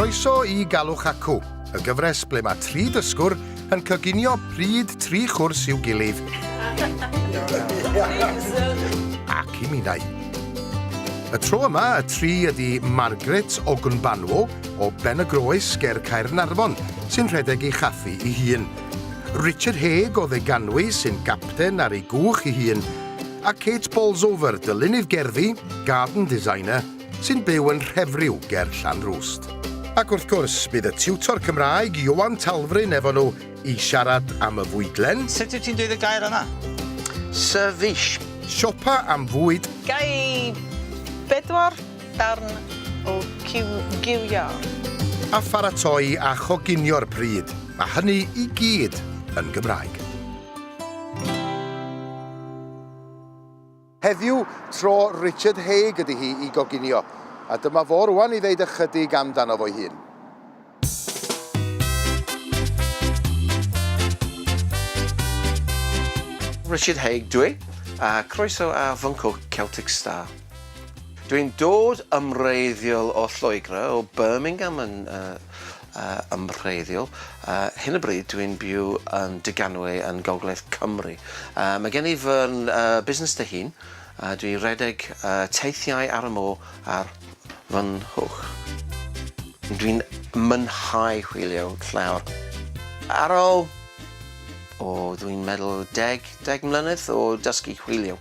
Croeso I Galwch Acw, y gyfres ble mae 3 dysgwr yn coginio pryd 3 chwrs i'w gilydd ac I minnau. Y tro yma, y 3 ydy Margaret o Gunbanwo o Ben y Groes ger Caernarfon sy'n rhedeg ei chaffi ei hun. Richard Haig o Ddeganwy sy'n gapten ar ei gwch ei hun a Kate Bolsover, dylunydd gerddi, garden designer, sy'n byw yn Rhefryw ger Llanrwst. Ac wrth gwrs, bydd y tiwtor Cymraeg Ioan Talfryn efo nhw I siarad am y fwydlen. Sut wyt ti'n dweud y gair yna? Sefyll. Siopa am fwyd. Gai 4 darn o giwia. A pharatoi a choginio'r pryd. A hynny I gyd yn Gymraeg. Heddiw, tro Richard Haig ydy hi I goginio. A dyma fo rwan I ddeud ychydig amdano fo'i hun. Richard Haig dwi, a croeso a fynco Celtic Star. Dwi'n dod ymreiddiol o Lloegr, o Birmingham yn ymreiddiol. Hyn y bryd dwi'n byw yn Deganwy yn Gogledd Cymru. Mae gen I fy busnes dy hun. Dwi'n redeg teithiau ar y môr ar fan hwch. Dwi'n mynhau chwilio llawr. Ar ôl dwi'n meddwl 10 mlynedd o dysgu chwilio.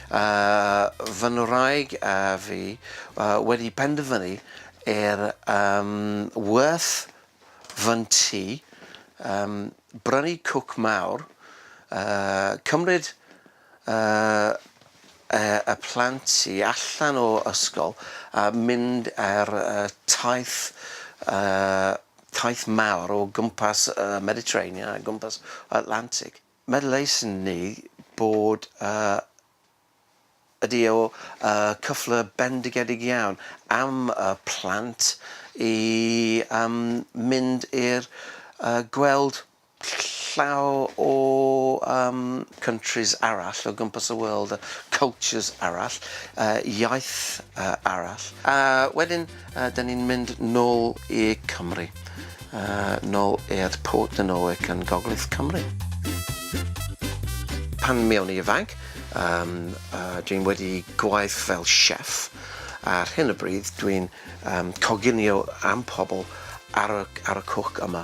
Fy nraig a fi wedi penderfynu werth fy'n tŷ, brynu cwc mawr, cymryd y plant I allan o ysgol a mynd ar taith mawr o gwmpas Mediterranean a gwmpas Atlantic. Meddyleison ni bod ydy o cyffle bendigedig iawn am y plant I mynd i'r gweld llaw o countries arall o gwmpas y world, cultures arall, iaith arall. Wedyn, dyn ni'n mynd nôl I Cymru, nôl i'r Port de Norwich yn Gogledd Cymru. Pan mewn I ifanc, dwi'n wedi gwaith fel chef, ar hyn y bryd dwi'n coginio am pobl ar y cwch yma.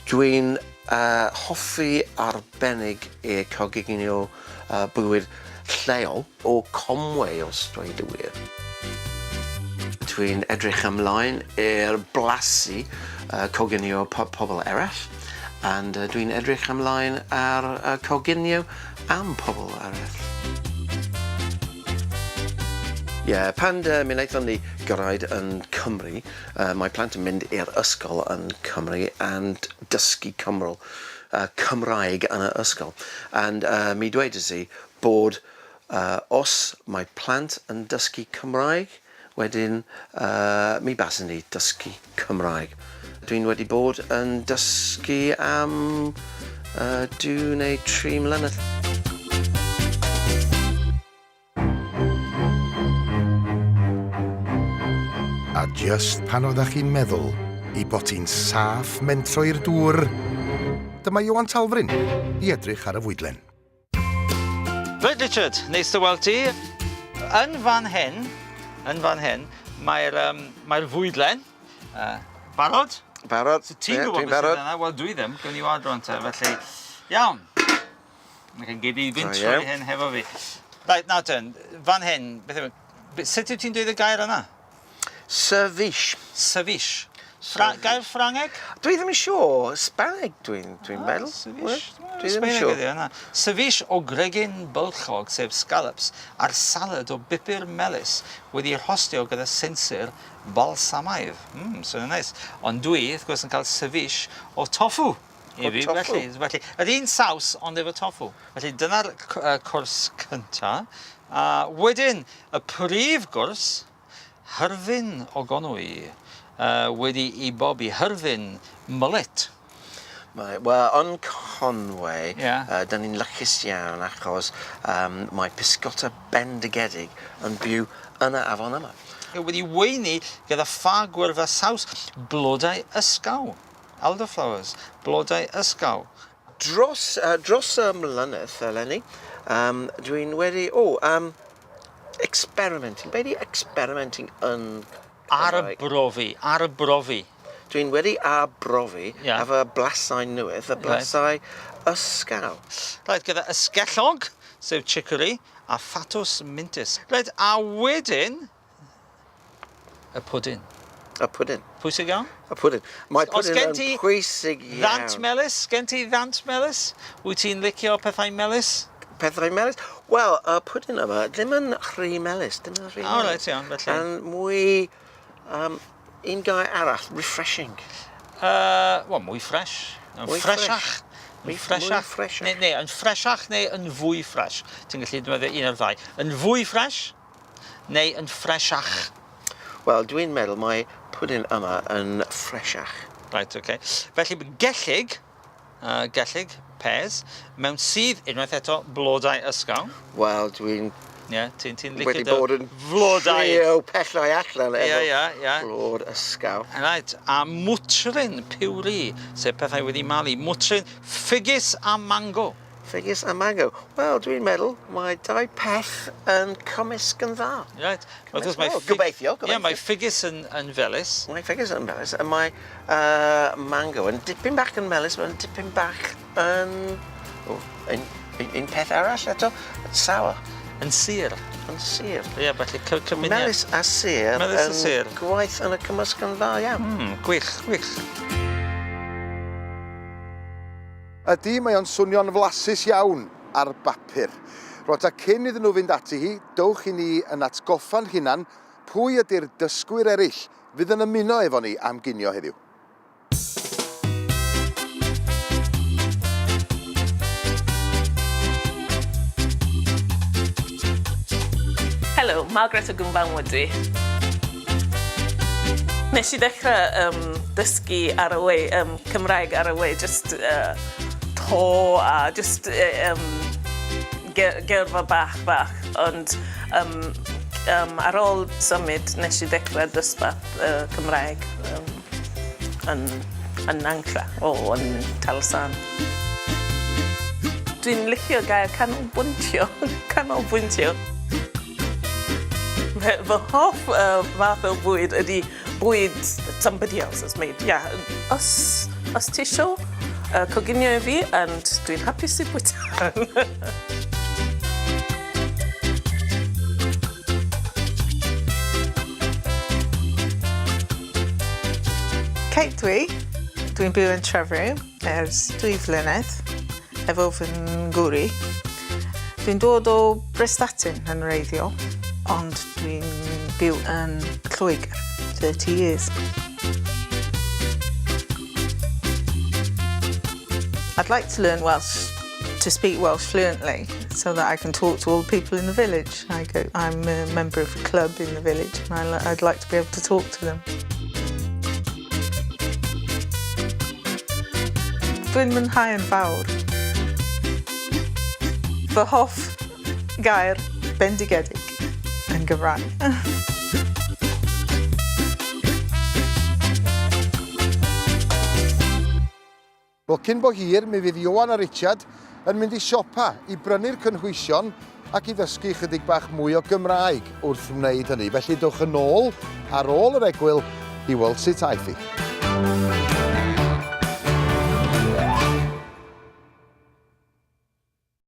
Dwi'n hoffi arbennig i'r coginio bywyd lleol o Conway os dweud y wir. Dwi'n edrych ymlaen i'r blasu coginio pobl eraill, and dwi'n edrych ymlaen ar coginio am pobl eraill. Pan mi wnaethon ni gyrraedd yn Cymru, mae plant yn mynd i'r ysgol yn Cymru and dysgu Cymraeg yn y ysgol. And mi dweud i bod os mae plant yn dysgu Cymraeg, wedyn mi basen ni dysgu Cymraeg. Dwi'n wedi bod yn dysgu am 2 neu 3 mlynedd. A just pan oeddech chi'n meddwl I bod hi'n saff mentro i'r dŵr, dyma Ioan Talfryn I edrych ar y fwydlen. Reit, Richard, neis dy weld ti. Yn fan hyn, mae'r fwydlen. Barod? Barod. So ti'n gwybod beth sydd yna? Wel, dwi ddim, gwni o adron te, felly, iawn. Mae'n gyd I fynd trwy hyn hefo fi. Reit, nawr ten, fan hyn, sut yw ti'n dweud y gair yna? Sefyll. Sefyll. Gair Ffrangeg? Dwi ddim yn siŵr. Sbanig dwi'n meddwl. Sefyll. Dwi ddim yn siŵr. Sefyll o gregyn bylchog, sef scallops, a'r salad o bupur melys wedi'i rhostio gyda sensir balsamaidd. So nice. Ond dwi, wrth gwrs, yn cael sefyll o tofu. O tofu? Felly, yr un saws ond efo tofu. Felly, dyna'r cwrs cyntaf. Wedyn, y prif gwrs, Hyrfyn o Gonwy wedi I bobi hyrfyn mullet. Wel, yn Conway, dyn ni'n lycus iawn achos mae pysgota bendigedig yn byw yn y afon yma. Wedi weini gyda ffa gwyrdd a saws blodau ysgaw. Elderflowers, blodau ysgaw. Dros mlynedd, eleni, dwi'n wedi, experimenting. Be di experimenting yn Cymraeg? Arbrofi. Dwi'n wedi arbrofi Ie. efo blasau newydd, y blasau ysgaw. Right, gyda ysgellog, sef chicory, a ffatus mintis. Right, a wedyn, y pwdin. Y pwdin. Pwysig iawn? Y pwdin. Mae Os pwdin gen yn ti pwysig iawn. Ddant melys? Gen ti ddant melys? Wyt ti'n licio pethau melys? Pethau melys? Wel, y pwdin yma, ddim yn rhy melys. O, reit iawn, felly. Yn mwy, un gair arall, refreshing. Wel, mwy ffres. Mwy Ffresach. Mwy Ffresach. ffresach. Neu, yn ffresach neu yn fwy ffres. Ti'n gallu defnyddio un o'r ddau. Yn fwy ffres neu yn ffresach. Wel, dwi'n meddwl mae pwdin yma yn ffresach. Right, okay. Felly, gellig, pears, mewn sydd, unwaith eto, blodau ysgaw. Wel, dwi'n Ti'n licio wedi bod yn flodau. trio pellau allan Ie. blod ysgaw. Right, a mwtrin piwri, sef pethau wedi malu. Mwtrin ffigys a mango. Ffigys a mango. Wel, dwi'n meddwl mae dau peth yn cymysg yn dda. Right. Gobeithio. Ie, mae ffigys yn felys. Mae ffigys yn melys, a mae mango yn dipyn bach yn melys, mae'n dipyn bach yn... un peth arall eto, sour. Yn sir. Yn sir. Ie, felly cymuniad. Melys a sir yn gwaith yn y cymysg yn dda iawn. Gwych. Ydy, mae o'n swnio'n flasus iawn ar bapur. Rwyt a cyn iddyn nhw fynd ati hi, dowch i ni yn atgoffa'n hunan pwy ydy'r dysgwyr eraill fydd yn ymuno efo ni am ginio heddiw. Helo, Gareth Acw. Nes I dechrau dysgu ar y we, Cymraeg ar y we, just to a just gyrfa bach. Ond ar ôl symud, nes I dechrau dysbath Cymraeg yn Ancla, yn Talfryn. Dwi'n licio gair canolbwyntio. Fy hoff fath o bwyd ydy bwyd somebody else has made. Os ti isio coginio I fi, and dwi'n hapus I bwyta. Kate dwi'n byw yn Talfryn ers 2 flynedd efo fy ngwri. Dwi'n dod o Prestatyn yn wreiddiol, ond dwi'n byw yn Lloegr 30 years. I'd like to learn Welsh, to speak Welsh fluently, so that I can talk to all the people in the village. I'm a member of a club in the village, and I'd like to be able to talk to them. Dwi'n mwynhau yn fawr. Fy hoff gair bendigedig yn Gymraeg. Wel, cyn bo hir, mi fydd Ioan a Richard yn mynd I siopa I brynu'r cynhwysion ac I ddysgu chydig bach mwy o Gymraeg wrth wneud hynny. Felly dowch yn ôl ar ôl yr egwyl I weld sut aeth hi.